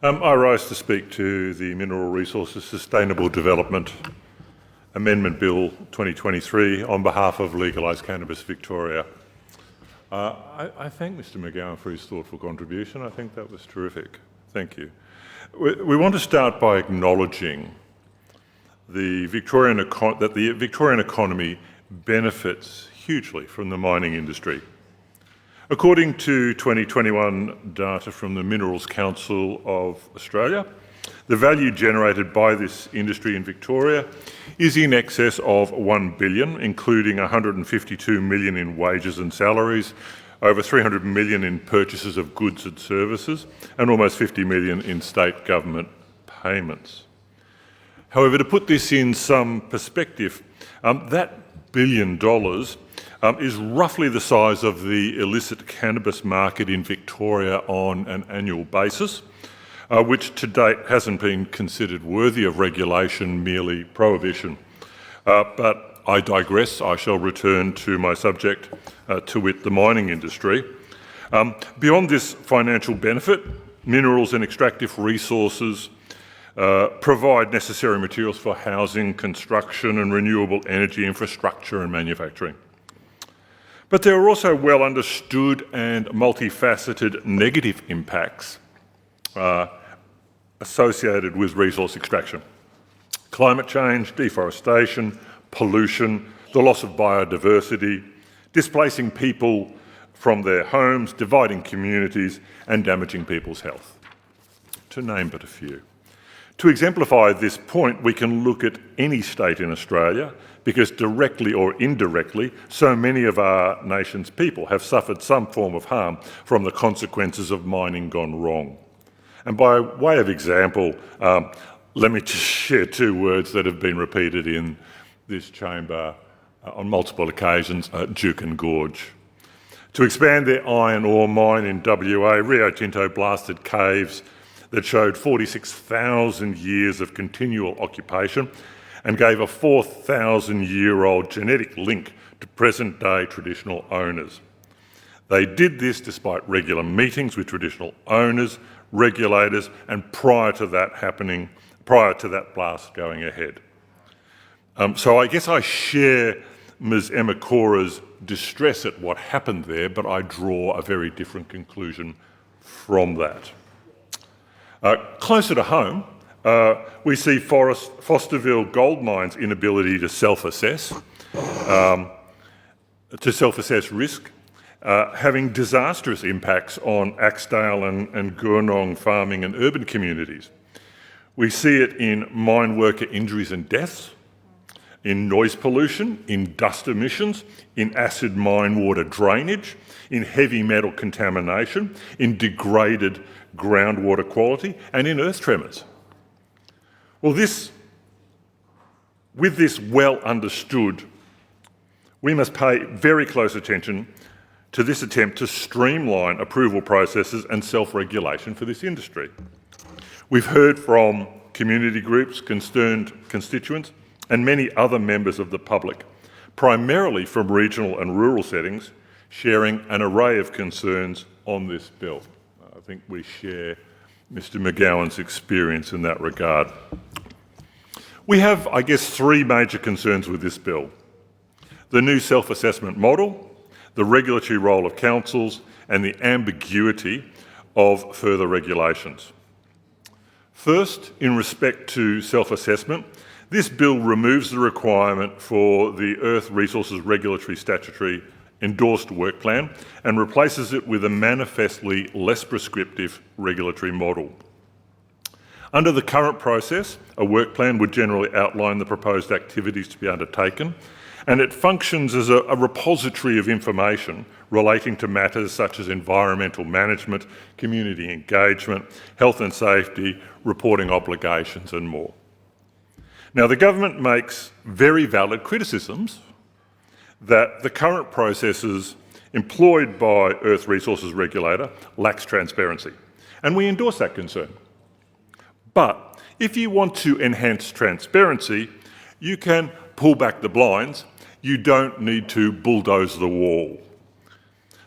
I rise to speak to the Mineral Resources Sustainable Development Amendment Bill 2023 on behalf of Legalise Cannabis Victoria. I thank Mr McGowan for his thoughtful contribution. I think that was terrific. Thank you. We want to start by acknowledging that the Victorian economy benefits hugely from the mining industry. According to 2021 data from the Minerals Council of Australia, the value generated by this industry in Victoria is in excess of $1 billion, including $152 million in wages and salaries, over $300 million in purchases of goods and services, and almost $50 million in state government payments. However, to put this in some perspective, that $1 billion is roughly the size of the illicit cannabis market in Victoria on an annual basis, which to date hasn't been considered worthy of regulation, merely prohibition. But I digress. I shall return to my subject, to wit, the mining industry. Beyond this financial benefit, minerals and extractive resources provide necessary materials for housing, construction and renewable energy infrastructure and manufacturing. But there are also well understood and multifaceted negative impacts associated with resource extraction. Climate change, deforestation, pollution, the loss of biodiversity, displacing people from their homes, dividing communities and damaging people's health, to name but a few. To exemplify this point, we can look at any state in Australia, because directly or indirectly, so many of our nation's people have suffered some form of harm from the consequences of mining gone wrong. And by way of example, let me just share two words that have been repeated in this chamber on multiple occasions, Duke and Gorge. To expand their iron ore mine in WA, Rio Tinto blasted caves that showed 46,000 years of continual occupation and gave a 4,000-year-old genetic link to present-day traditional owners. They did this despite regular meetings with traditional owners, regulators, and prior to that blast going ahead. So I guess I share Ms Emma Cora's distress at what happened there, but I draw a very different conclusion from that. Closer to home, we see Fosterville Gold Mine's inability to self-assess risk, having disastrous impacts on Axedale and Gurnong farming and urban communities. We see it in mine worker injuries and deaths, in noise pollution, in dust emissions, in acid mine water drainage, in heavy metal contamination, in degraded groundwater quality, and in earth tremors. Well, with this well understood, we must pay very close attention to this attempt to streamline approval processes and self-regulation for this industry. We've heard from community groups, concerned constituents, and many other members of the public, primarily from regional and rural settings, sharing an array of concerns on this bill. I think we share Mr McGowan's experience in that regard. We have, I guess, three major concerns with this bill: the new self-assessment model, the regulatory role of councils, and the ambiguity of further regulations. First, in respect to self-assessment, this bill removes the requirement for the Earth Resources Regulatory Statutory endorsed work plan and replaces it with a manifestly less prescriptive regulatory model. Under the current process, a work plan would generally outline the proposed activities to be undertaken, and it functions as a repository of information relating to matters such as environmental management, community engagement, health and safety, reporting obligations and more. Now, the government makes very valid criticisms that the current processes employed by Earth Resources Regulator lacks transparency, and we endorse that concern. But if you want to enhance transparency, you can pull back the blinds. You don't need to bulldoze the wall.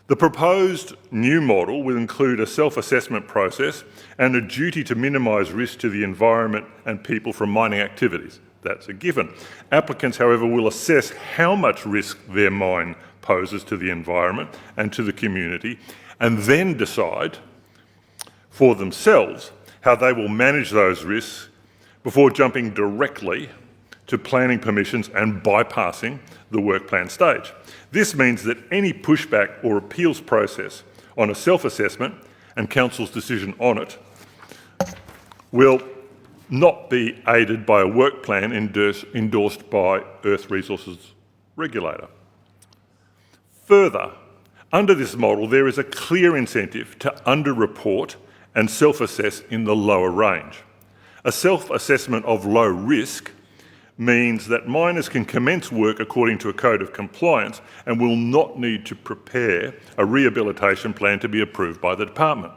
The proposed new model will include a self-assessment process and a duty to minimise risk to the environment and people from mining activities. That's a given. Applicants, however, will assess how much risk their mine poses to the environment and to the community, and then decide for themselves how they will manage those risks before jumping directly to planning permissions and bypassing the work plan stage. This means that any pushback or appeals process on a self-assessment and Council's decision on it will not be aided by a work plan endorsed by Earth Resources Regulator. Further, under this model, there is a clear incentive to underreport and self-assess in the lower range. A self-assessment of low risk means that miners can commence work according to a code of compliance and will not need to prepare a rehabilitation plan to be approved by the department.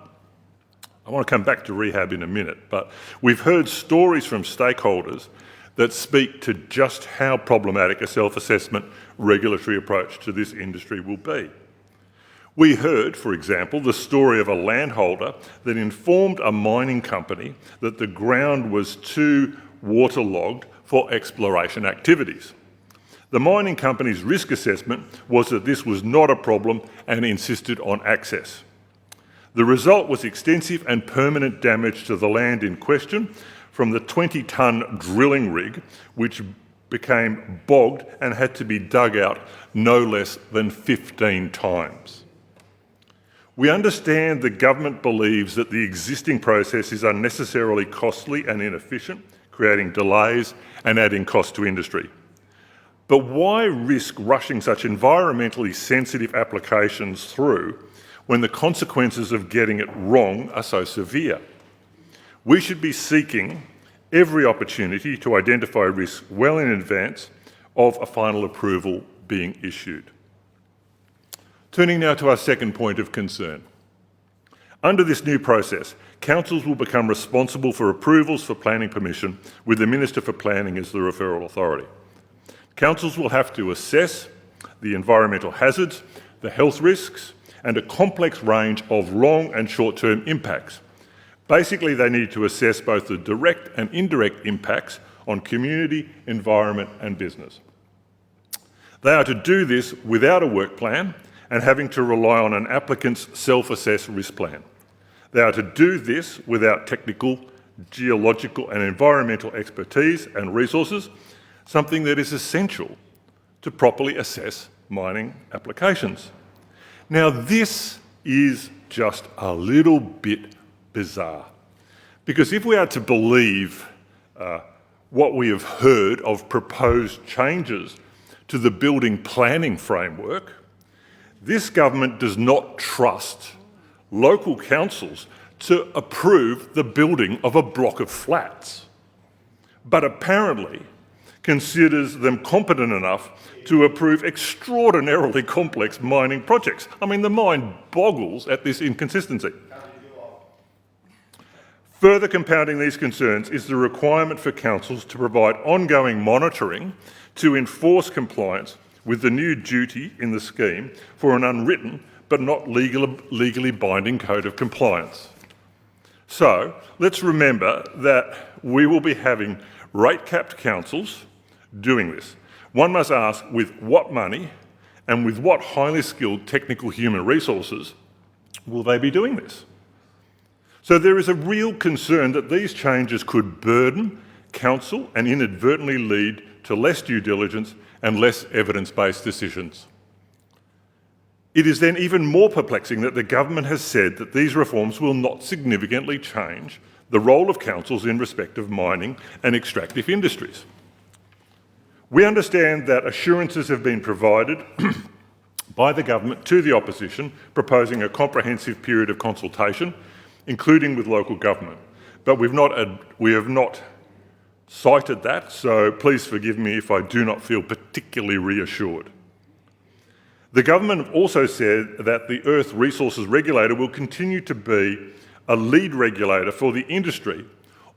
I want to come back to rehab in a minute, but we've heard stories from stakeholders that speak to just how problematic a self-assessment regulatory approach to this industry will be. We heard, for example, the story of a landholder that informed a mining company that the ground was too waterlogged for exploration activities. The mining company's risk assessment was that this was not a problem and insisted on access. The result was extensive and permanent damage to the land in question from the 20-tonne drilling rig, which became bogged and had to be dug out no less than 15 times. We understand the government believes that the existing process is unnecessarily costly and inefficient, creating delays and adding cost to industry. But why risk rushing such environmentally sensitive applications through when the consequences of getting it wrong are so severe? We should be seeking every opportunity to identify risks well in advance of a final approval being issued. Turning now to our second point of concern. Under this new process, councils will become responsible for approvals for planning permission, with the Minister for Planning as the referral authority. Councils will have to assess the environmental hazards, the health risks, and a complex range of long and short-term impacts. Basically, they need to assess both the direct and indirect impacts on community, environment, and business. They are to do this without a work plan and having to rely on an applicant's self-assessed risk plan. They are to do this without technical, geological and environmental expertise and resources, something that is essential to properly assess mining applications. Now, this is just a little bit bizarre, because if we are to believe what we have heard of proposed changes to the building planning framework, this government does not trust local councils to approve the building of a block of flats, but apparently considers them competent enough to approve extraordinarily complex mining projects. I mean, the mind boggles at this inconsistency. Further compounding these concerns is the requirement for councils to provide ongoing monitoring to enforce compliance with the new duty in the scheme for an unwritten but not legally binding code of compliance. So let's remember that we will be having rate-capped councils doing this. One must ask, with what money and with what highly skilled technical human resources will they be doing this? So there is a real concern that these changes could burden council and inadvertently lead to less due diligence and less evidence-based decisions. It is then even more perplexing that the government has said that these reforms will not significantly change the role of councils in respect of mining and extractive industries. We understand that assurances have been provided by the government to the opposition, proposing a comprehensive period of consultation, including with local government. But we have not cited that, so please forgive me if I do not feel particularly reassured. The government also said that the Earth Resources Regulator will continue to be a lead regulator for the industry,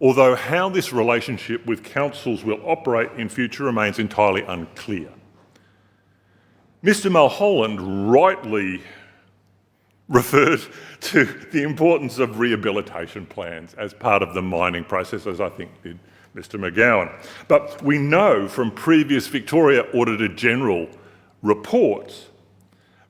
although how this relationship with councils will operate in future remains entirely unclear. Mr Mulholland rightly referred to the importance of rehabilitation plans as part of the mining process, as I think did Mr McGowan. But we know from previous Victoria Auditor General reports,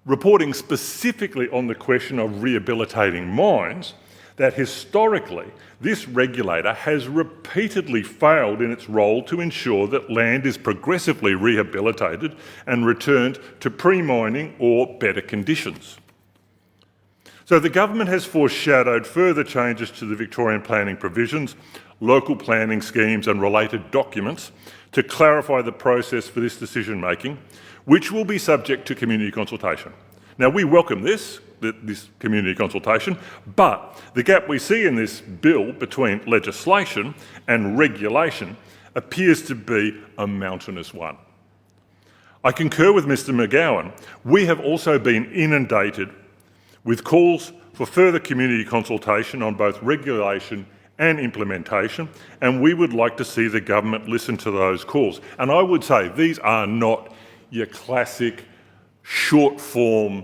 reporting specifically on the question of rehabilitating mines, that historically this regulator has repeatedly failed in its role to ensure that land is progressively rehabilitated and returned to pre-mining or better conditions. So the government has foreshadowed further changes to the Victorian planning provisions, local planning schemes and related documents to clarify the process for this decision-making, which will be subject to community consultation. Now, we welcome this community consultation, but the gap we see in this bill between legislation and regulation appears to be a mountainous one. I concur with Mr McGowan. We have also been inundated with calls for further community consultation on both regulation and implementation, and we would like to see the government listen to those calls. And I would say these are not your classic short-form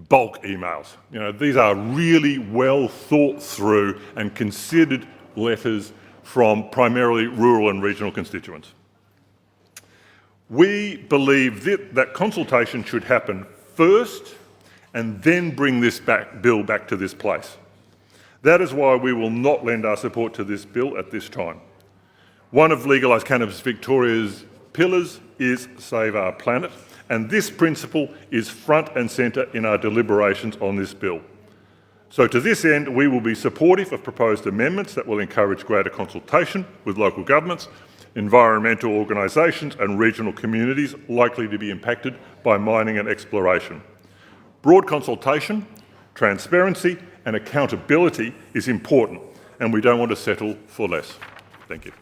bulk emails. You know, these are really well thought through and considered letters from primarily rural and regional constituents. We believe that consultation should happen first and then bring this bill back to this place. That is why we will not lend our support to this bill at this time. One of Legalised Cannabis Victoria's pillars is Save Our Planet, and this principle is front and centre in our deliberations on this bill. So to this end, we will be supportive of proposed amendments that will encourage greater consultation with local governments, environmental organisations and regional communities likely to be impacted by mining and exploration. Broad consultation, transparency and accountability is important, and we don't want to settle for less. Thank you.